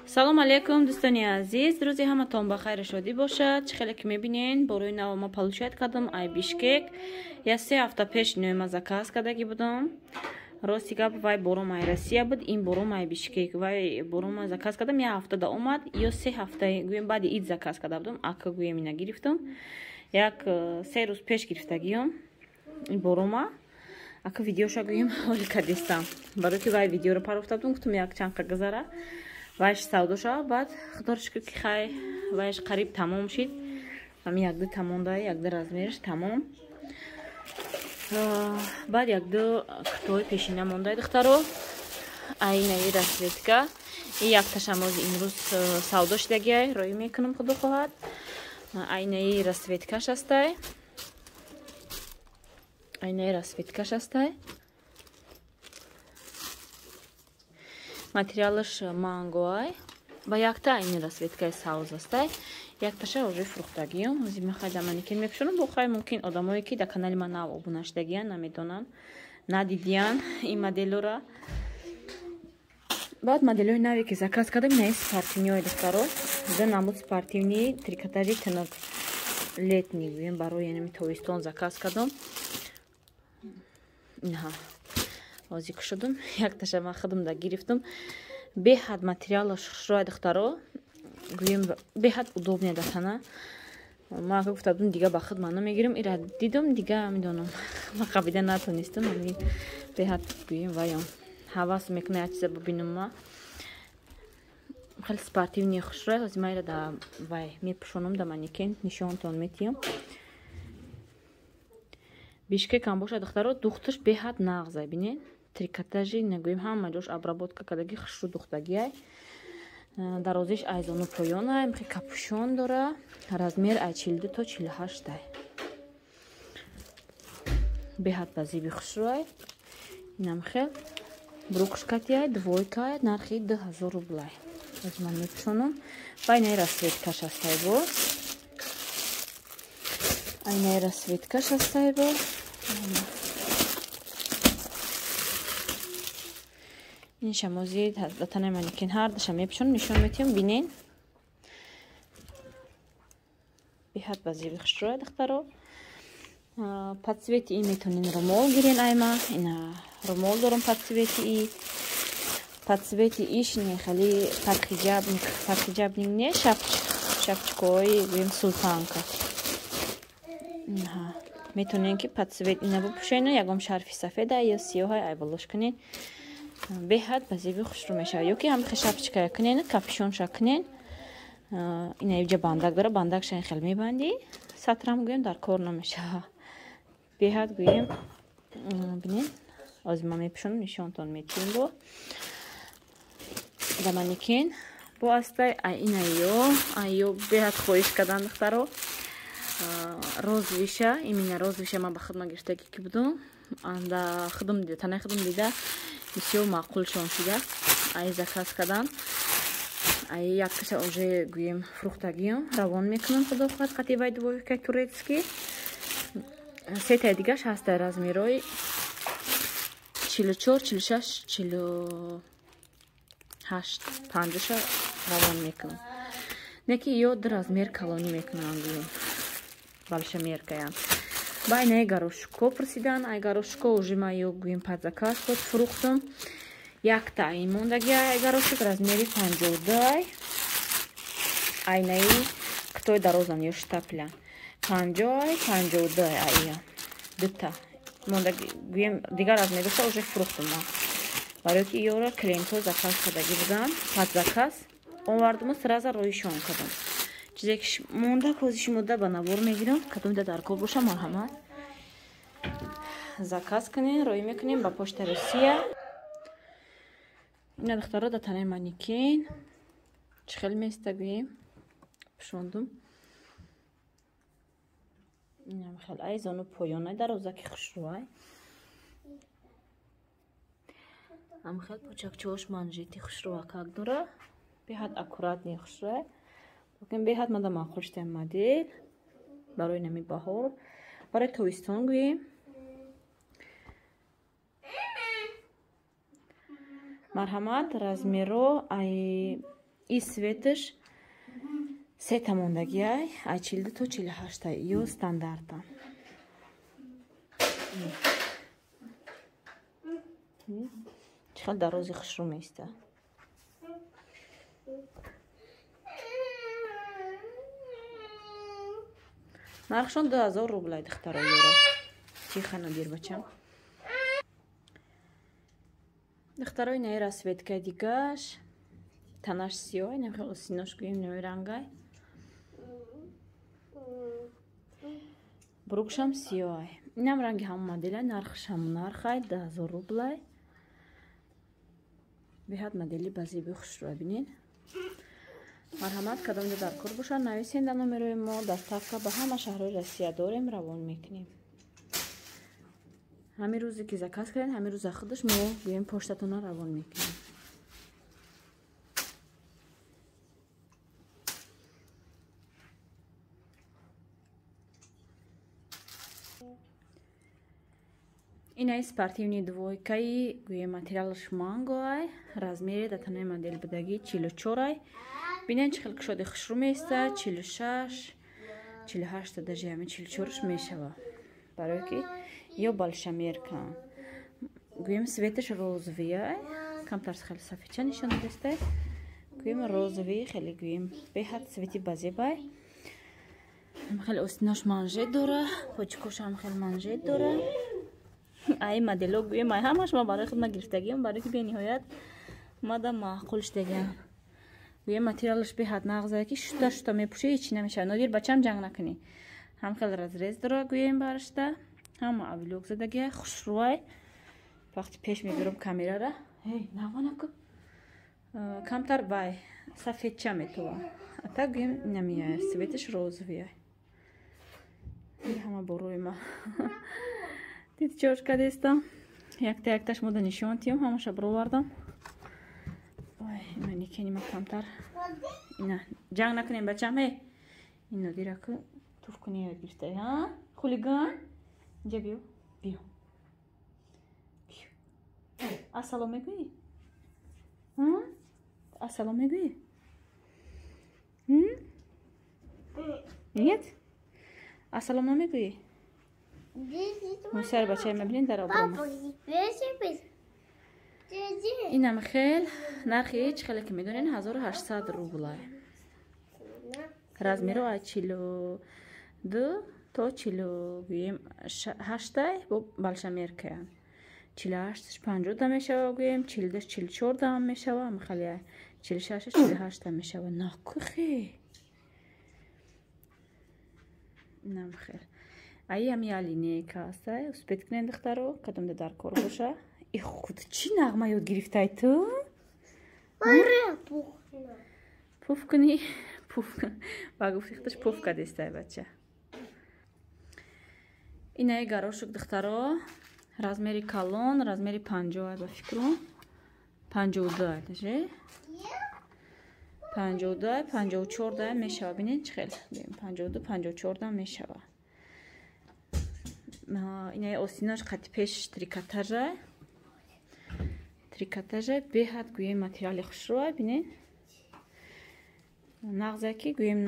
салом алейкум дӯстони азиз, рӯзи ҳаматон ба хайр шодӣ бошад. Чӣ хеле ки мебинен борои нав ма получает кардам ай бишкек. Я 3 ҳафта пеш нома заказ кардаги будам. Рости гап вай бором ай Россия буд, ин бором ай бишкек. Вай бором заказ кардам, 1 ҳафта да омад, ё 3 ҳафта гӯем баъди ид заказ карда будам. Ака гӯем ина гирифтам. Як 3 рӯз пеш гирифтагиём ин борома. Ака видеоша гӯем ҳоли кардистам. Барои ки вай видеоро парофта будам, гуфтам як чанд ка гузара. Вайш савдо шав, баъд худоро шукр ки хай вайш қариб тамом шид. Ҳами як ду тамондай, як ду размерш тамом. Баъд як ду кутои пешина мондай духтаро. Айнаи расветка. И як ташамози имрӯз савдо шидагиай, роӣ мекунам худо хоҳад. Айнаи расветкаш ҳастай. Айнаи расветкаш ҳастай. Материалаш мангоай. Ба якта айни расветкаи савз ҳастай. Якташа уже фрухтагиём. Ҳозир мехайда маникен мепӯшонам. Бохай мумкин одамое ки дар канали ман нав обуна шидагиян, намедонанд, надидиян ин моделора. Баъд моделои наве ки заказ кардам инаи спортивниҳои духтаро. Ду намуд спортивни трикотажи тинок летни гӯем барои яъне тобистон заказ кардам. Инҳа ҳозир кушудам. Якташа ман худам да гирифтам. Беҳад материалаш хушрӯи духтаро. Гӯем беҳад удобне да тана. Ман ака гуфта будам дига ба худ ман намегирам. Ира дидам дига медонам. Ман қабида натонистам. Беҳад гӯем ваём ҳавас мекунам як чиза бубинам. Ма хеле спортивни хушрӯи. ҳозир ман ира да вай мепӯшонам да манекен нишонтон метиҳам. Бишкекам боша духтаро, духташ беҳад нағзай бинен. Трикотажи нагӯем ҳама ҷош обработка кардаги хушрӯ духтагиай. Дарозиш ай зону поёнай, михи капушон дора. Размер ай 42 то 48 дай. Беҳад ба зиби хушрӯай. Инам хел брукшкатиай, двойкай, нархи 2000 рублай. Аз ман мепӯшонам. Ба айнаи расветкаш ҳастай боз. Айнаи расветкаш ҳастай боз. ин шамози датанаи манекен ҳардаша мепӯшонам, нишон метиҳам бинен. Беҳад ба зиби хушрӯи духтаро. Подсвети ин метавонин румол гирен айма. Ина румол дорам подсвети и. Подсвети иш не хали пархиҷабник не шапчикои гӯем султанка. Инҳа метавонен ки подсвет ина бупӯшен, ягон шарфи сафеда ё сиёҳа ай балош кунен. Беҳад ба зиби хушрӯ мешавад. Ё ки ҳамихе шапчикая кунен, капюшонша кунен. Ина иҷа бандак дора, бандакша ин хел мебанди. Сатрам гӯем дар кор намешава. Беҳад гӯем бинен. Ҳозир ман мепӯшонам, нишонтон метиҳам бо. Да манекен бо астай айё беҳад хоҳиш кардан духтаро. Розвиша, имина розвиша ман ба худма гирифтаги ки будам. Анда худам дида, танаи худам дида бисёр маъқулшон шудааст. Ай заказ кардан. Ай якташа уже гӯем фрухтагиём. Равон мекунам худо хоҳад қативаи двойкаи турецкӣ. Сетаи дигаш ҳастай размерои 44, 46, 48, 50 равон мекунам. Неки ё ду размер калонӣ мекунам гӯем. Большомеркаям. Ба айнаи горошко пурсидан. Ай горошко уже ман ё гӯем падзаказ код фурухтам. Якта ай мондаги ай горошок размери 52. Айнаи кутои дарозан ё штапля 50, 52 айя. Дута мондаги гӯем дигар размер доша уже фурухтам ман. Барои ки ёра клиентҳо заказ кардаги будан. Падзаказ овардам, сразу роишон кардам. Чизе ки монда ҳозир шумо да ба навор мегирам, кадомида дар кор боша марҳамат. Заказ кунен, роӣ мекунем ба почта Россия. Ина духтаро да танаи манекен. Чӣ хел места гӯем? Пӯшондам. Инам хел ай зону поёнай дарозаки хушрӯай. Ам хел почакчаош манжети хушрӯакак дора. Беҳад аккуратни хушрӯай. Лакин беҳад мада маъқул шудаям модел барои нами баҳор. Барои тобистон гӯем. Марҳамат размеро ай и светиш сета мондагиай ай 42 то 48 ё стандарта. чиқадр дарози хушрӯ места. нархшон 2000 рублай духтароёро. Тихо Нодир бачам. духтарои наи расветка дигаш. Танаш сиёй, намхел синош гӯем наи рангай. Брукшам сиёй. Инам ранги ҳам моделай, нархшам нархай 2000 рублай. Беҳад модели базеби хушрӯ бинин. марҳамат кадомда дар кор бошад нависен дар номерои мо доставка ба ҳама шаҳрҳои Россия дорем, равон мекунем. ҳамин рӯзе ки заказ кардем, ҳамин рӯза худаш мо гӯем поштатона равон мекунем. инаи спортивни двойкаи гӯем материалаш мангоай, размери датанаи модель будаги 44ай. бинен чӣ хел кушоди хушрӯ места 46 48 даже ҳамин 44ш мешава. барое ки ё большамерка гӯем светаш розовияй, камтар хеле сафедча нишон дастай. гӯем розовии хеле гӯем беҳад свети базебай. хеле остинош манжет дора, почкошам хеле манжет дора. ай модело гӯем ай ҳамаш ма барои худ гирифтагиам, барои ки бениҳоят мада маъқул шудагиам. гӯем материалаш беҳад нағзае ки шута мепӯши ҳечи намешавад. Нодир бачам ҷанг накунӣ. ҳам хеле разрез дора гӯем барашта. ҳама авилок задагия хушрӯай. вақти пеш мебирам камерара. эй нағма накун. камтар бай сафедча метова. ата гӯем намияй светаш розовияй. ҳама борои ма. дид чошка дестам. якташ мода нишон тиём ҳамаша бировардам. ой маникенима камтар. ина ҷанг накунем бачам. эй ин Нодираку туфкуни яд гирифтай. ҳа хулиган. инҷа биё. биё. биё. ассалом мегӯӣ? ассалом мегӯӣ? нет? ассалом намегӯӣ? мусар бачаи мебинин дар оброма. инам хел нархи чӣ хеле ки медонен 1800 рублай. размеро ай 42 то 48 бо большамеркая. 48 50 да мешава гӯем, 42 44 да мешава, махали 46 48 да мешава. накухе. инам хел ай ами линейка астай. успед кунен духтаро, кадомда дар кор боша. и худ чӣ нағма ёд гирифтай ту? пуф кунӣ? пуф ба гуфти худаш пуфка дестай бача. инаи гарошук духтаро, размери калон, размери 50 ба фикрум 52 даже 52 54 мешава. бинен чӣ хел 52 54 мешава. инаи остинош қати пеш трикотажа беҳад гӯем материали хушрӯа. бинен нағзае ки гӯем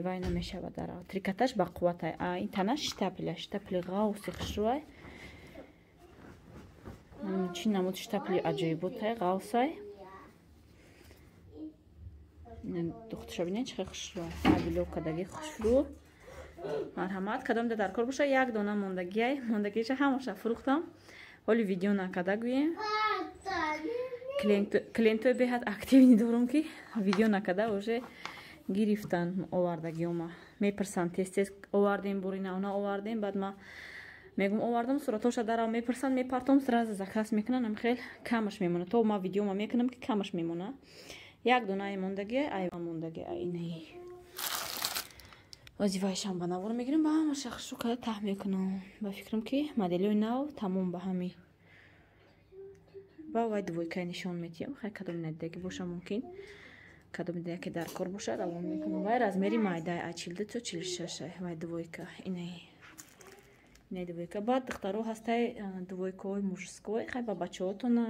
вай намешава дар трикотаж ба қувватай. ин тана штапли ғавси хушрӯай. чӣ намуд штапли аҷоиботай ғавсай. духтуша бинен чӣ хел хушрӯа. авилокадаги хушрӯ. марҳамат кадомда дар кор боша. як дона мондагиша ҳамаша фурӯхтам. ҳоли видео накада гӯем. клиентои беҳад активни дорам ки видео накада уже гирифтан овардагиома. мепирсанд тез овардем бурина она овардем. баъд ма мегум овардам суратоша дарав мепирсанд мепартом сразу заказ мекунам. хел камаш мемона. то ма видеома мекунам ки камаш мемона. як донаи мондагия айва мондагия инаи вазифаишам ба навор мегирем. ба ҳама шахшу када таҳ мекунам. ба фикрам ки моделиҳои нав тамом ба ҳами ба вай двойкаи нишон метиҳам. хай кадом надидаги боша мумкин. кадом дида ки дар кор боша равон мекунам. вай размери майдаи ай 42 то 46 вай двойка. инаи двойка. баъд духтаро ҳастай двойкаҳои мужской. хай ба бачаҳотона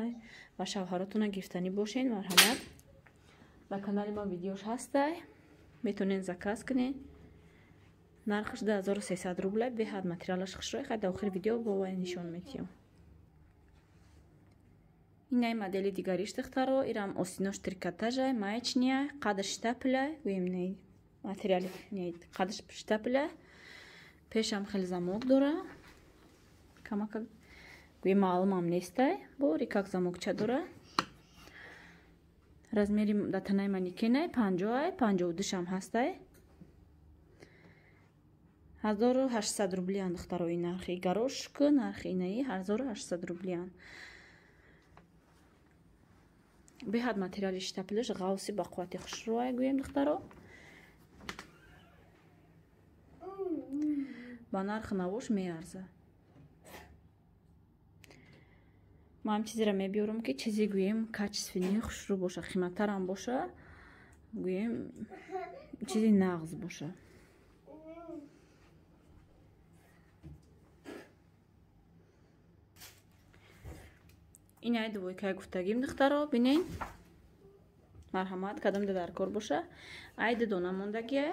ба шавҳаратона гирифтанӣ бошен. марҳамат ба канали ма видеош ҳастай, метонен заказ кунен. нархш 2300 рублей, беҳад материалаш хушрой, хай дар охири видео бо вай нишон метиём. Инай модели дигариш духтаро, ирам осинош трикотажай, маечния, қадр штапля, гӯем не материали не қадр штапля. Пешам хеле замок дора. Камака гӯем маълумам нестай, бори как замокча дора. размери датанай маникенай 50, 52 шам ҳастай. 1800 рублиан духтарои нархи горошк, нархи инаи 1800 рублиан. беҳад материали штаплиш ғавси ба қуввати хушрӯай гӯем духтаро. ба нарх навош меарза. ман чизеро мебиёрам ки чизи гӯем качествени хушрӯ боша, қиматтарам боша, гӯем чизи нағз боша. ин ай дувойкаи гуфтагим духтаро бинен. марҳамат кадомда дар кор боша. айда дона мондагиай.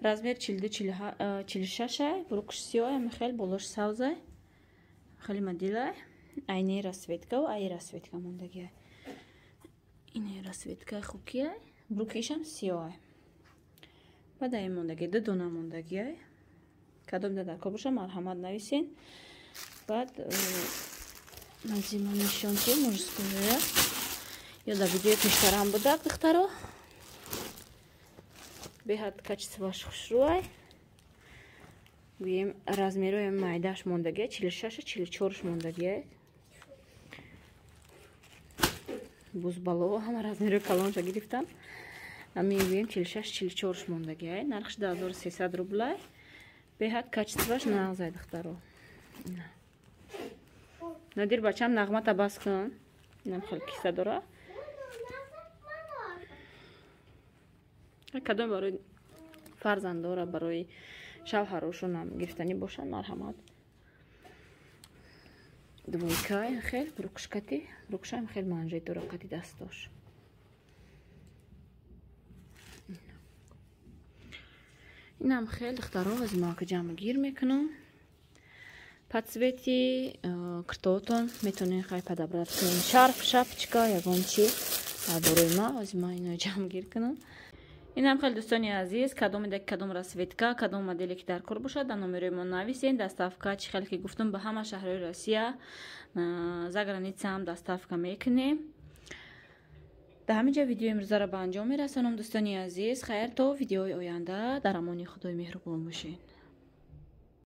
размер 42-46 ай. бурукш сиёй михел болош савзай. хеле модилай. айне расветка ва ай расветка мондагиай. ине расветка хукиай. бурукишам сиёй. баъд ай мондаги ду дона мондагиай. кадомда дар кор боша марҳамат нависен. баъд назима нишонки мужское. ё дар видеои пештарам будак духтаро. беҳад качестваш хушрӯай. гӯем размерои майдаш мондагиай 46-44 мондагиай. бузбало ҳама размерои калонша гирифтам. ами гӯем 46-44 мондагиай. нархш 2300 рублей. беҳад качестваш нағзай духтаро. надир бачам нағмата бас кун. инам хеле киса дора. кадом барои фарзанддора, барои шавҳарошонам гирифтанӣ бошад марҳамат. двойкай хел бурукшкати, бурукшам хел манжет дора қати дастош. инам хел духтаро аз мака ҷамъгир мекунам. по цвети киртоотон метонен хай подобрать кунем. шарф, шапочка, ягон чи борои ма аз ма ино ҷамъгир кунам. инам хеле дӯстони азиз, кадоме кадом расветка, кадом моделе ки дар кор бошад дар номерои мо нависен. доставка чӣ хеле ки гуфтам ба ҳама шаҳрҳои Россия, за границаам доставка мекунем. дар ҳамин ҷо видеои имрӯзаро ба анҷом мерасонам. дӯстони азиз, хайр то видеои оянда. дар амони худои меҳрубон бошед.